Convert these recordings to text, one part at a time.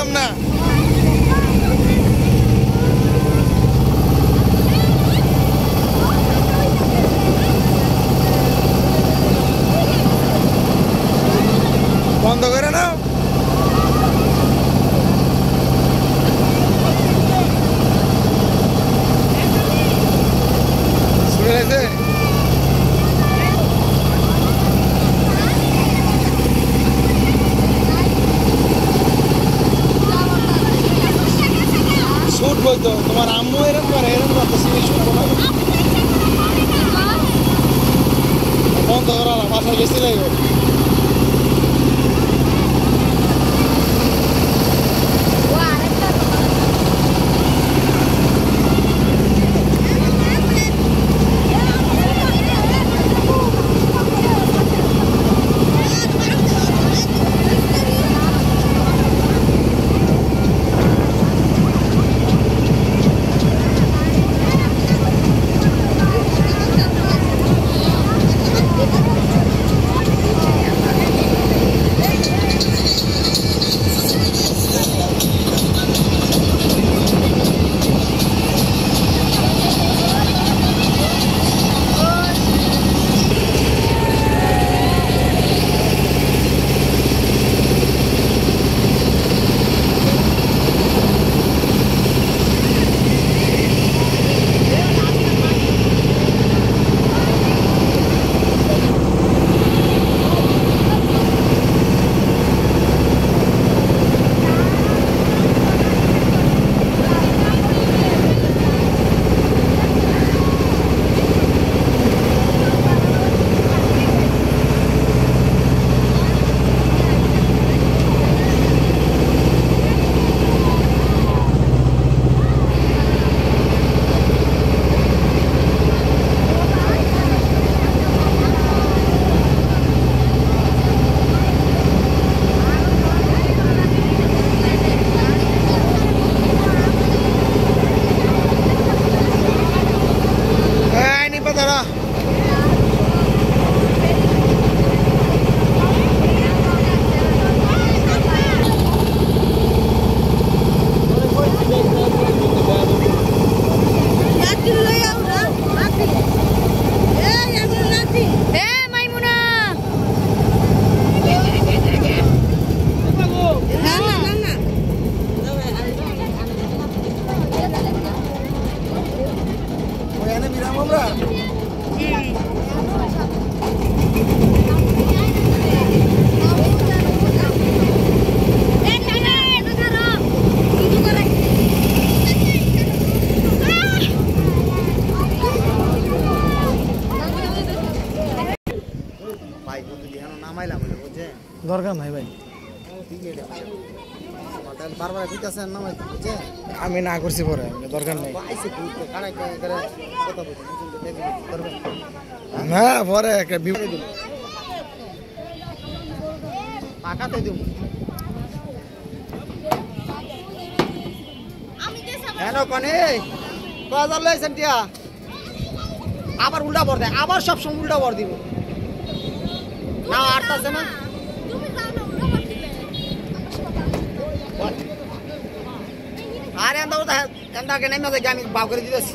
বুঝলাম না বন্ধ করে নাও শুনে গেছে শুট বলতো তোমার আম্মু এরকম করে এরকম করতেছি শুট বন্ধ করা বাসায় গেছি লাগবে দরকার নাই ভাই আমি না করছি পরে দরকার নেই না পরে আবার উল্টা ভর দেয় আবার সবসময় উল্টা ভর দিব না আটটাছে না আরে এন্দাকে নেমে যাই আমি বাউ করে দিতেছি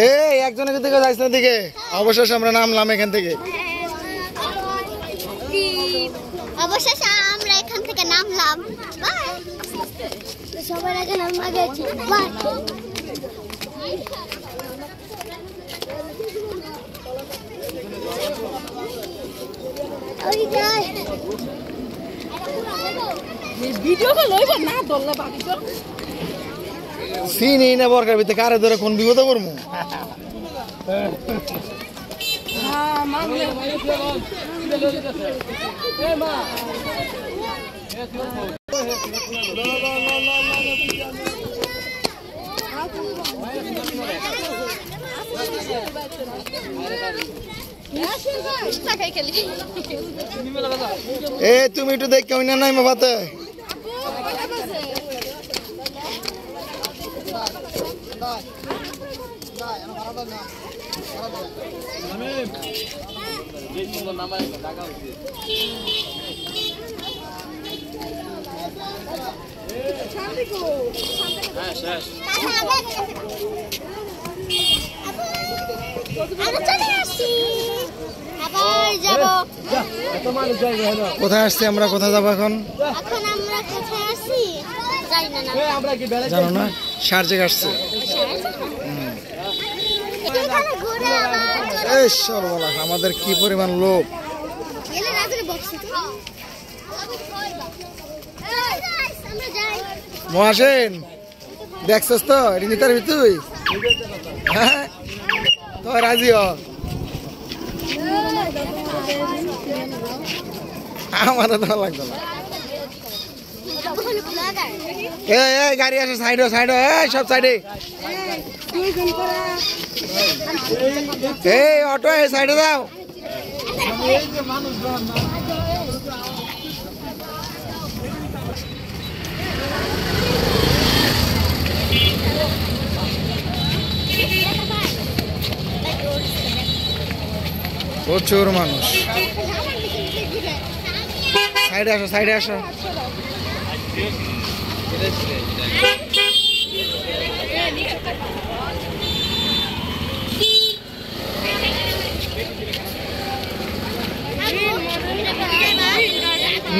এই একজনের দিকে যাইছ না দিকে অবশেষে আমরা নামলাম এখান থেকে অবশেষে আমরা এখান থেকে নামলাম সবার আগে নামা গেছি ভিডিও তো লইব না দল্লা বাকি তো সিনি না বরকার ভিতরে কারে ধরে কোন বিপদ করমু হ্যাঁ মা এ মা এ তুমি একটু দেখ কেমন নাই মা ভাতে আবার যাবো। কোথায় আসছি আমরা, কোথায় যাবো এখন এখন আমরা কোথায় আসছি জানি না না। জানো না? শারজাহ আসছে। এখানে ঘুরে আবার এই সর্বনাশ, আমাদের কি পরিমাণ লোক। এলে রাজুর বক্স আমরা যাই। মহাসেন দেখছস তো রিনিতার তুই? হ্যাঁ তো রাজি হ, আমারও তো লাগতো না। এই গাড়ি আসে, সাইড সাইড, সব সাইডে। এই অটো এই সাইডে দাও। প্রচুর মানুষ। সাইডে আসো, সাইডে আসো।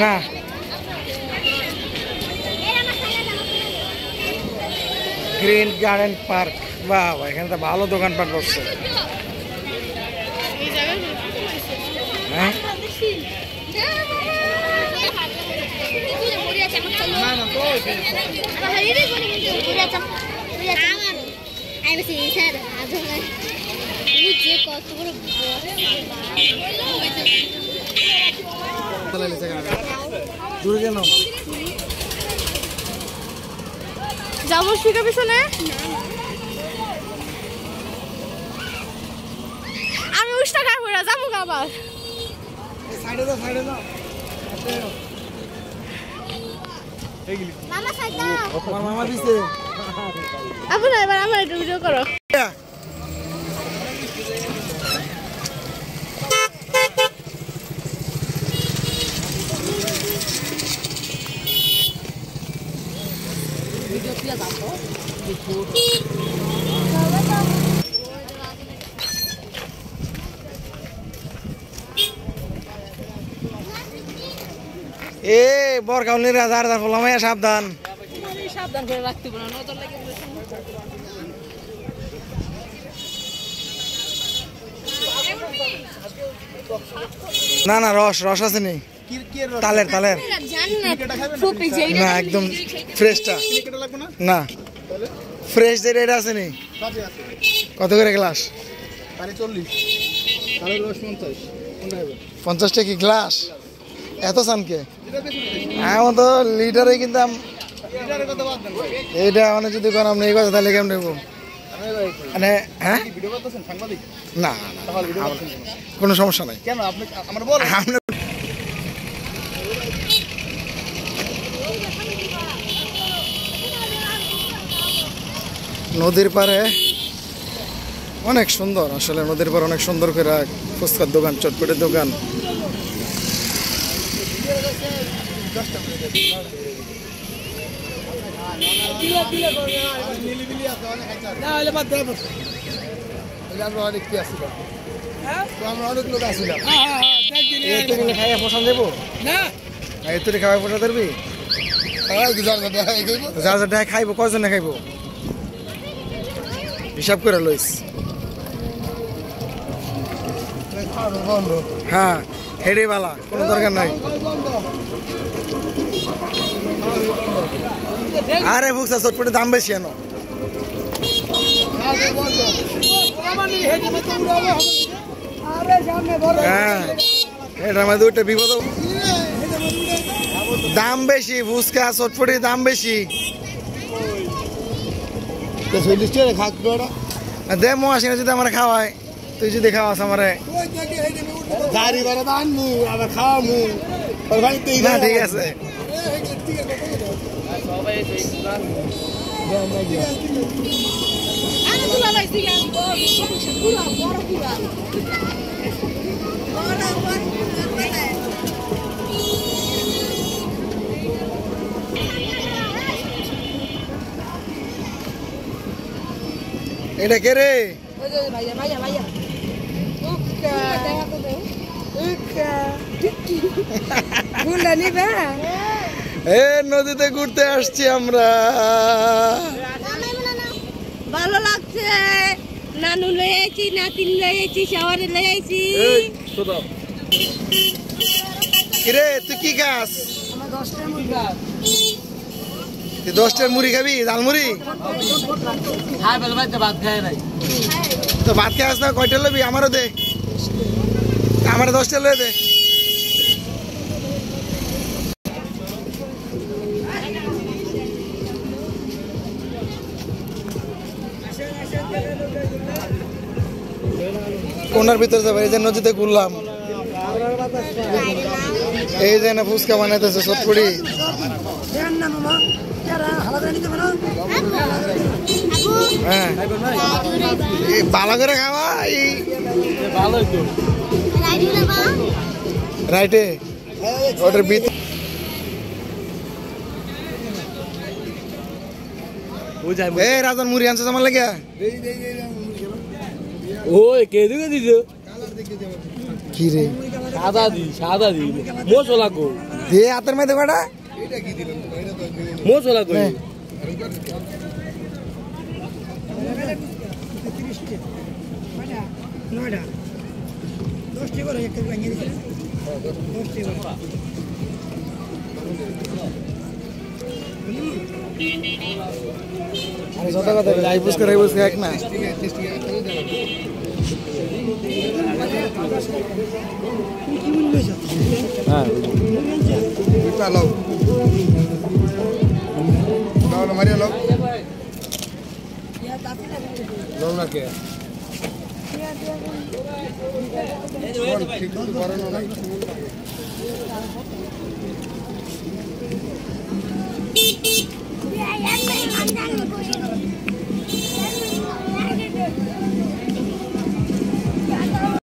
না গ্রিন গার্ডেন পার্ক, বাবা এখানে তো ভালো দোকানপাট বসছে। হ্যাঁ দূরে কেন যাবো শিখে পিছনে। আমি উষ্টা খাবো না, যাবো আবার। সাইডে দাও, সাইডে দাও। মামা সাইড দাও। আমার মামা দিছে। আপনার এবার আমার একটু ভিডিও করো। এ বরকাউলির রাজার ফলামাইয়া সাবধান। সাবধান করে রাখতে পারো, নজর লাগে। না না, রস রস আছে নি, তালের তালের না, একদম ফ্রেশটা না, ফ্রেশ যেটা এটা আছে নি। কত করে গ্লাস? 50 টাকা কি গ্লাস? এত সানকে আমার তো লিটারে কিনতাম। এইটা মানে যদি কোন আপনি এই কথা তাহলে কেমন নেবো মানে? হ্যাঁ না কোনো সমস্যা নাই। নদীর পারে অনেক সুন্দর, আসলে নদীর পারে অনেক সুন্দর করে ফুচকার দোকান, চটপটের দোকান। খাইয়া পছন্দ দেবো না, এত খাওয়া পছন্দ করবি? যা যা খাইবো, কজনে খাইবো হিসাব করে লইস। হ্যাঁ হেডে বালা, কোনো দরকার নাই। আরে বুঝছা চটপটের দাম বেশি এনো। হ্যাঁ এটার মধ্যে ওইটা বিপদ, দাম বেশি, ফুচকা চটপটির দাম বেশি। দে মো আসি না, যদি আমার খাওয়ায়, তুই যদি খাওয়াস আমারে না, ঠিক আছে। তুলা লাইছি গান পুরা বড় পুরা এটা কে রে? ভাইয়া ভাইয়া ভাইয়া উকা দেখা তো দে উকা গুন্ডা নিবে এ নদীতে ঘুরতে আসছি আমরা। ভালো লাগছে নানু লয়ে আইছি নাতিন লয়ে আইছি শাওয়ারে লয়ে আইছি কিরে তুই কি খাস? আমার 10টা মুরগা তুই 10টার মুড়ি খাবি? ঝালমুড়ি হ্যাঁ বল ভাই তো ভাত খায় নাই তো ভাত খাস না? কয়টা লবি? আমারও দে, আমার 10টা লয়ে দে। কোনার ভিতরে যাবে? এই যে নদীতে ঘুরলাম, এই যে না ফুচকা বানাইতেছে চটপড়ি। হ্যাঁ ভালো করে খাওয়া রাইটে ওটার ভিতরে এই রাজার মুড়ি আনছে আমার লাগে। ওই কে দিকে দিছ কি রে? সাদা দি মশলা কো দে হাতের মধ্যে কটা মশলা কো যত কথা রাই বুঝকে এক না হ্যাঁ মারিয়া লোক না কে ঠিক